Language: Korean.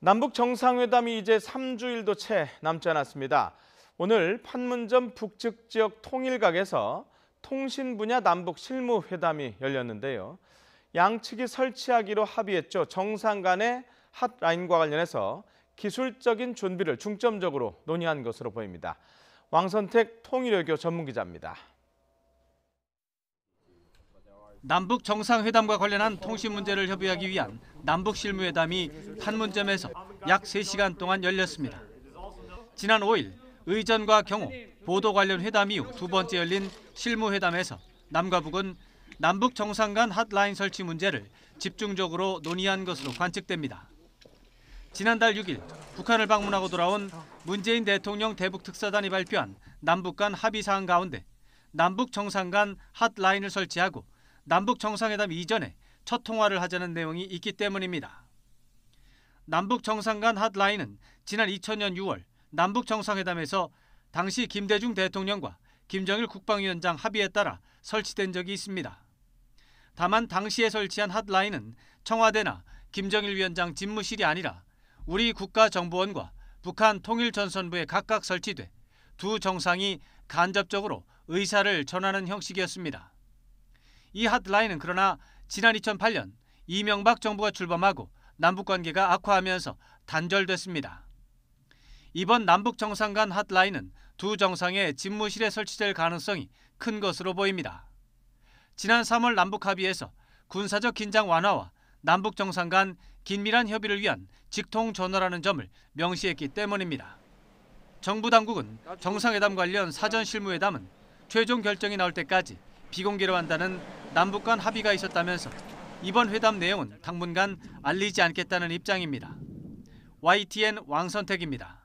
남북 정상회담이 이제 3주일도 채 남지 않았습니다. 오늘 판문점 북측 지역 통일각에서 통신 분야 남북 실무회담이 열렸는데요. 양측이 설치하기로 합의했죠. 정상 간의 핫라인과 관련해서 기술적인 준비를 중점적으로 논의한 것으로 보입니다. 왕선택 통일외교 전문기자입니다. 남북 정상회담과 관련한 통신 문제를 협의하기 위한 남북 실무회담이 판문점에서 약 3시간 동안 열렸습니다. 지난 5일 의전과 경호, 보도 관련 회담 이후 두 번째 열린 실무회담에서 남과 북은 남북 정상 간 핫라인 설치 문제를 집중적으로 논의한 것으로 관측됩니다. 지난달 6일 북한을 방문하고 돌아온 문재인 대통령 대북 특사단이 발표한 남북 간 합의 사항 가운데 남북 정상 간 핫라인을 설치하고 남북 정상회담 이전에 첫 통화를 하자는 내용이 있기 때문입니다. 남북 정상 간 핫라인은 지난 2000년 6월 남북 정상회담에서 당시 김대중 대통령과 김정일 국방위원장 합의에 따라 설치된 적이 있습니다. 다만 당시에 설치한 핫라인은 청와대나 김정일 위원장 집무실이 아니라 우리 국가정보원과 북한 통일전선부에 각각 설치돼 두 정상이 간접적으로 의사를 전하는 형식이었습니다. 이 핫라인은 그러나 지난 2008년 이명박 정부가 출범하고 남북관계가 악화하면서 단절됐습니다. 이번 남북 정상 간 핫라인은 두 정상의 집무실에 설치될 가능성이 큰 것으로 보입니다. 지난 3월 남북 합의에서 군사적 긴장 완화와 남북 정상 간 긴밀한 협의를 위한 직통 전화라는 점을 명시했기 때문입니다. 정부 당국은 정상회담 관련 사전 실무회담은 최종 결정이 나올 때까지 비공개로 한다는 남북 간 합의가 있었다면서 이번 회담 내용은 당분간 알리지 않겠다는 입장입니다. YTN 왕선택입니다.